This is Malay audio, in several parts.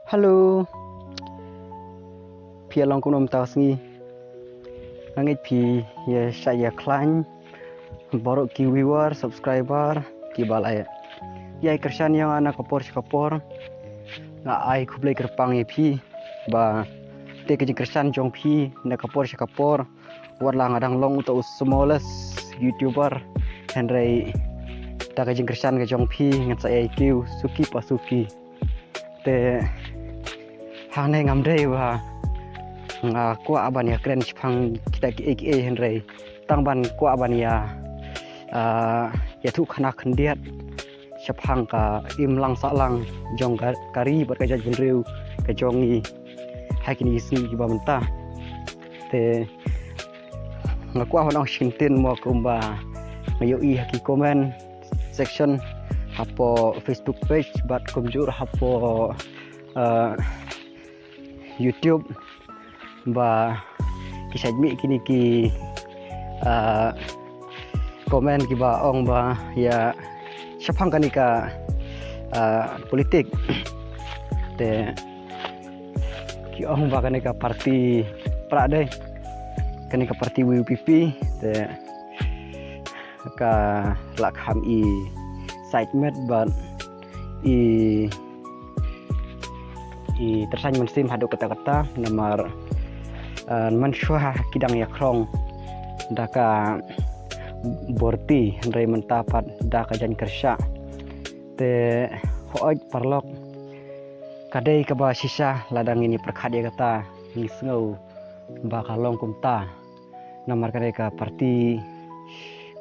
Halo, pia long kunom taus ngi. Langit pi ya saya klan borok ki viewer subscriber ki balai. Ya kersan yang anak kapor nga ai kublai kerpang ye pi ba te ke kersan jong pi na kapor warlang adang long to smallest youtuber henry ta ke kersan ke jong pi ngan saya kiu suki pasuki te hane ngamdei ba nga kwa aban ya kren chipang kita ki aka henry tangban kwa aban ya tu khana khandiat chapang ka imlang salang jong kari berkaja jenriu ke jongi hakini isi ba menta te nga kwa honong shintin mo kumba ngayo i haki comment section hapo Facebook page bat kumjur hapo YouTube ba kisajmi kini ki komen ki ba ong ba ya syapang kanika politik te ki ong ba kanika parti prade kanika parti WPP te ka lak ham i side met ban i tersan mensim hadu kata-kata nomor mansyuah kidang yakrong daka borti hendrai mentapat daka jan kersya te hooj parlok kadai kaba sisa ladang ini perkhat ya kata ni sengau ba kalong kumta nomor kadai ka parti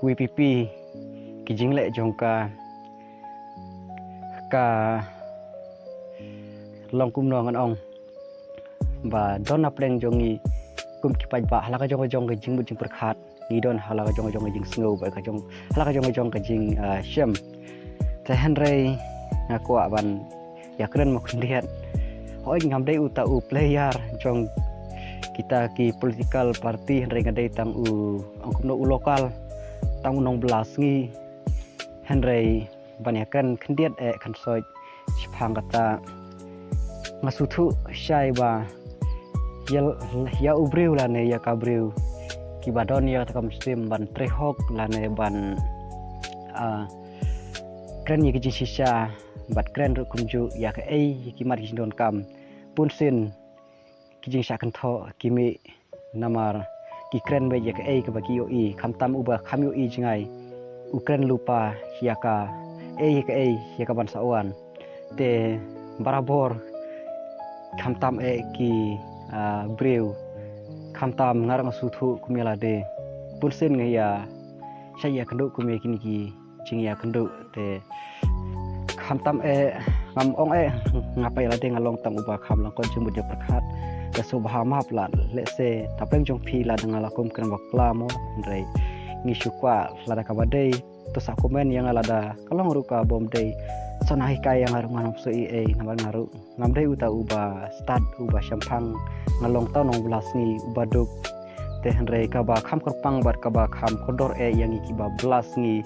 WPP kijingle jongka ka long kum nongan ong ba don apleng jongi kum kipai ba halaka jong ke jing bujing perkhat ni don halaka jong ke jing sengau ba ka jong halaka jong ke jing syam te henry ngaku aban ya keren mo kundiat hoi ngamdai uta u player jong kita ki political party henry ngadai tang u angkum no u lokal tang unong belas ngi henry banyakan kendiat kan soi sipang kata ngasutu syai ba ya ubriu lane ya kabriu ki badon ya takam stim ban trehok lane ban kren ye ki sisa bat kren ru kumju ya ka ki mar ki don kam pun sin ki jing syakan tho kimi namar ki kren be ya ka ke bagi yo i kamtam uba kham yo i jingai ukren lupa ya ka ya ka ban sawan te barabor kamtam ki breu kamtam ngarang suthu kumela de pulsen ngaya saya kenduk kume kini ki jing ya kenduk te kamtam ngam ong ngapai la de ngalong tam uba kham lang kon jumbu de perkhat ke subhama plat lese tapeng jong phi la dengan lakum kan wakla mo ndrei ngi syukwa lada kabadai to sa komen yang alada kalong ruka bom day sonai kai yang harung manop so namar ngaru ngamdai uta uba start uba syampang ngalong tau nong belas ni uba duk te henrei kaba kham kerpang bar kaba kham kodor yang iki ba belas ni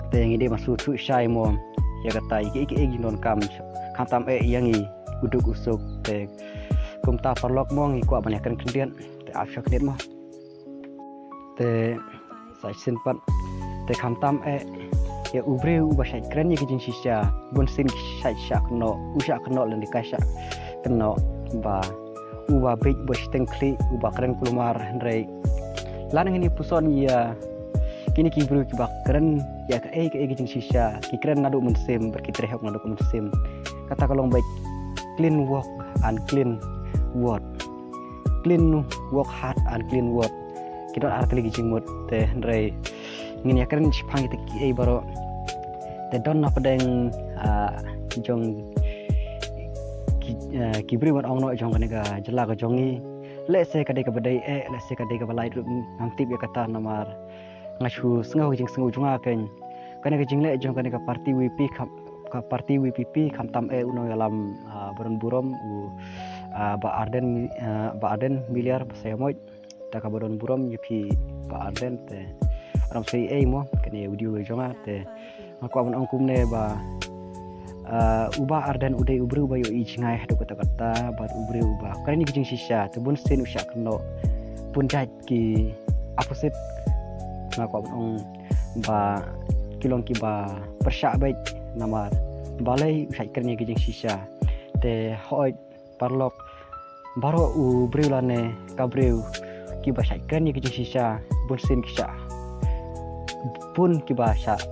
te ngi de masu thu syai mo ya kata iki non kam khatam yang i uduk usuk te kumta parlok mo ngi kwa banyakan kendian te afyak net mo te sai simpat te khamtam ya ubreu bahasa keren ya kijing sisa bun sin syak no usyak no lan dikasyak keno ba uba big bos tengkli uba keren kulumar rei lan ini puson ya kini ki bru ki keren ya ke kijing sisa ki keren nadu mensim berkitre hok nadu mensim kata kalong baik clean work and clean word clean work hard and clean word kita arti lagi jingmut teh rei ngin ya keren sipang kita ki baro te don na pedeng jong kibri wan ong no jong kanega jela ka jongi le se kadai ka badai le se kadai ka balai namtip ya kata namar ngachu sengau jing sengau junga ken kanega jingle jong kanega parti WPP kam tam uno dalam baron burom ba arden miliar saya moy ta ka baron burom yupi ba arden te ram sei mo kene video jonga te aku amun angkum ne ba ubah ardan udai ubru bayo I jingai hadu kata-kata bat ubru ubah karena ni kijing sisa tebun sen usyak keno pun jaj ki opposite ngakwa ong ba kilong ki ba persyak baik namar balai usai kernya kijing sisa te hoi parlok baro ubru lane kabreu ki ba sai kernya kijing sisa pun sen kisah pun ki ba syak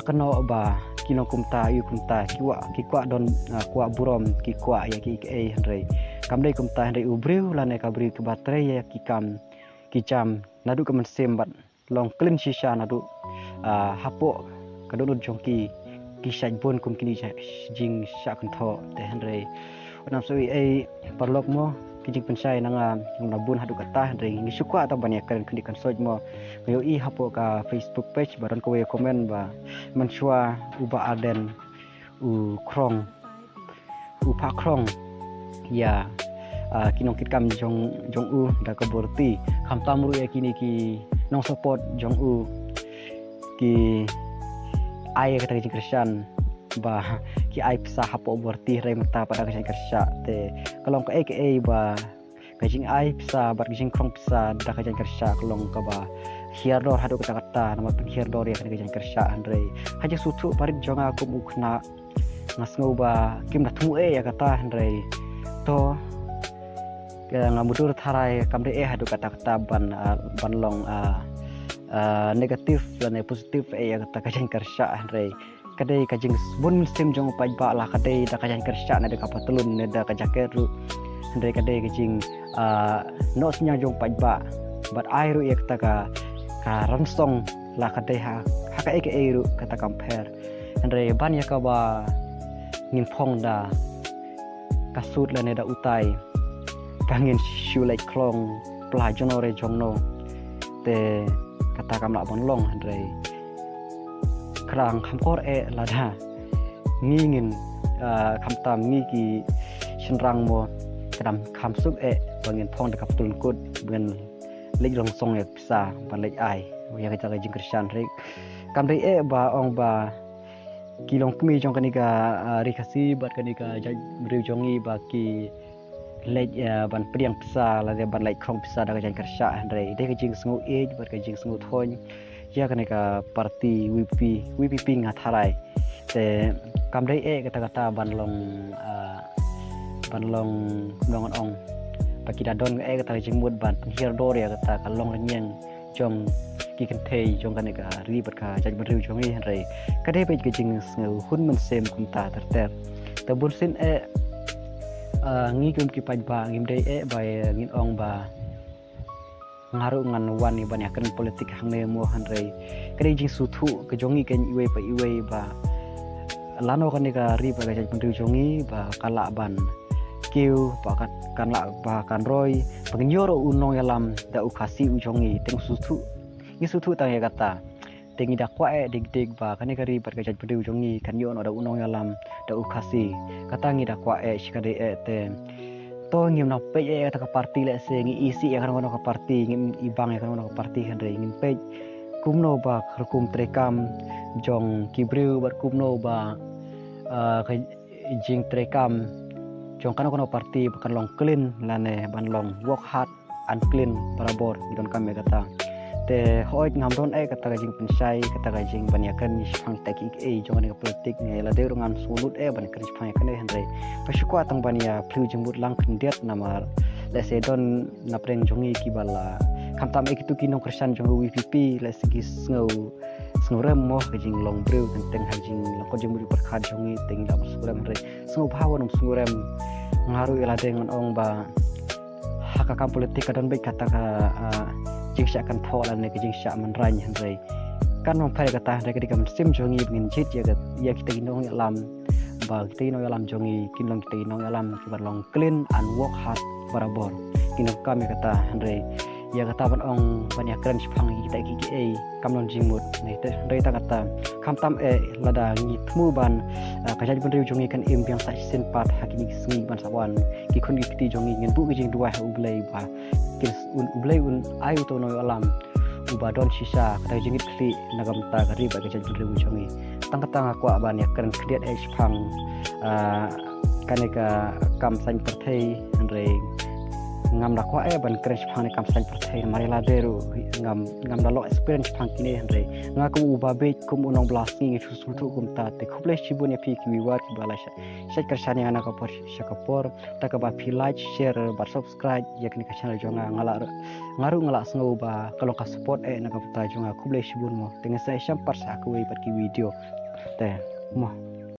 keno ba kilong kumta yu kumta kiwa don kuwa burom kiwa ya ki henry kamdai kumta henry ubriu lane kabri ke baterai ya kicam nadu ke mensem bat long clean sisa nadu hapo kadon jongki kisai bon kum kini jing syak kentho te henry onam soi parlok mo kijing pensai nanga nabun hadu kata henry ngi sukwa atau banyak kan kendikan soj mo yo I hapo ka Facebook page baran ko komen ba mensua uba aden u krong u pa krong ya kinong kitkam jong u da kaborti kham tamru ya kini ki nong support jong u ki ai kata kijing Kristian ba ki ai pisa hapo borti rei mata pada kijing Kristia te kalong ka ba kijing ai pisa bar kijing krong pisa da kijing Kristia kalong ka ba hierdor hadu kata-kata nama hierdor ya kena kijing Kristia andre haja sutu parit jonga aku mukna ngasngau ba kim na tumu ya kata andre to ngamudur tharai kamde hadu kata-kata ban long negatif dan positif ya kata kijing Kristia andre kadai kajing bun sim jong pai ba lah kadai da kajang Kristia na de kapatulun ne da kajakeru andre kadai kajing no snya jong pai ba bat airu ya kata ka ransong la kadai ha ka ru kata compare andre ban ya ka ba ngin phong da kasut la ne da utai kangin shu like klong pla jonore jongno te kata kamla bonlong andre kerang kamkor lada ngingin kamtam ngiki senrang mo kadam kamsuk bangin phong de kaptulun kut ben lek rong song ya bisa balek ai ya kita kijing Kristian rek kamdai ba ong ba kilong kemi jong kanika rikasi bat kanika briu jongi ba ki lek ban priang bisa la ban lek krong bisa da kijing Kristian rek de kijing sngu bat kijing sngu thon ya kanika parti WPP ngatharai te kamdai kata-kata banlong nongon ong pakida don kata kijing mud ban hierdor ya kata kalong lenyeng jong ki kentei jong kanika ribet ka jaj briu jongi henry kadai pe kijing sngu hun men sem kunta terter tabun sin ngi kum ki pajba ngimdai ba ngin ong ba ngaru ngan wani banyakan politik hangne mo hanrei kadai jing sutu ke jongi ken iwe ba lano kanika ri ba jaj pendri jongi ba kala ban kiu ba kan la ba kan roy pengyoro unong yalam da ukasi ujongi teng sutu ni sutu tang ya kata tengi da kwa dig ba kanika ri ba jaj pendri jongi kan yo no da unong yalam da ukasi kata ngi da kwa shikade te to ngim na pe ta ka parti le se ngi isi ya kan ka parti ngim ibang ya kan ka parti kan re ngim pe kumno ba kum trekam jong kibriu bar kumno ba ka jing trekam jong kan parti bakan long clean lane ban long work hard unclean barabor don kam kata te hoit ngamdon kata jing pensai kata jing banyakan sipang taki jong ka politik ne la de rungan sulut ban kan sipang kan henry pasukwa tang bania plu jembut lang kendiat nama lese don napreng jongi kibala kamtam kitu kinong Kristian jong WPP lese gis ngurem mo kajing long brew teng hajing lako jembut perkhad jongi teng la surem re sngu bawon ngurem ngaru ila dengan ong ba haka politik kadon baik kata jing syak kan thola ne jing syak manran henry kan mampai kata mereka dikam sim jongi bingin jit ya kita ginong alam ba kita ginong alam jongi kinong kita ginong alam kibar long clean and work hard barabor kinong kami kata henry ya kata ban ong banyak keren sipang kita gigi kamlon jimut ne te henry ta kata kamtam lada ngitmu ban kajaj benriu jongi kan impiang sa sin pat hakini sengi ban sawan ki khon ki jongi ngin bu jing dua ublei ba kis ublei ayu to no alam ubadon sisa kada jengit kli nagam ta gari ba gajal jure bujongi tang aku ban ya keren kreat pang kaneka kam san perthei andre ngam da kwa ban keren pang kam san perthei mari la deru ngam da lo experience pang kini andre ngaku ubabe kum unong blasting itu sultu kum ta te khuble shibun ya pi ki war ki bala sha kershani ana ka por shakapor ta ka ba pi like share ba subscribe yakni ka channel jonga ngala sngo ba kalau ka support na ka ta jonga khuble shibun mo tenga sa sham par sa ku wi par ki video te mo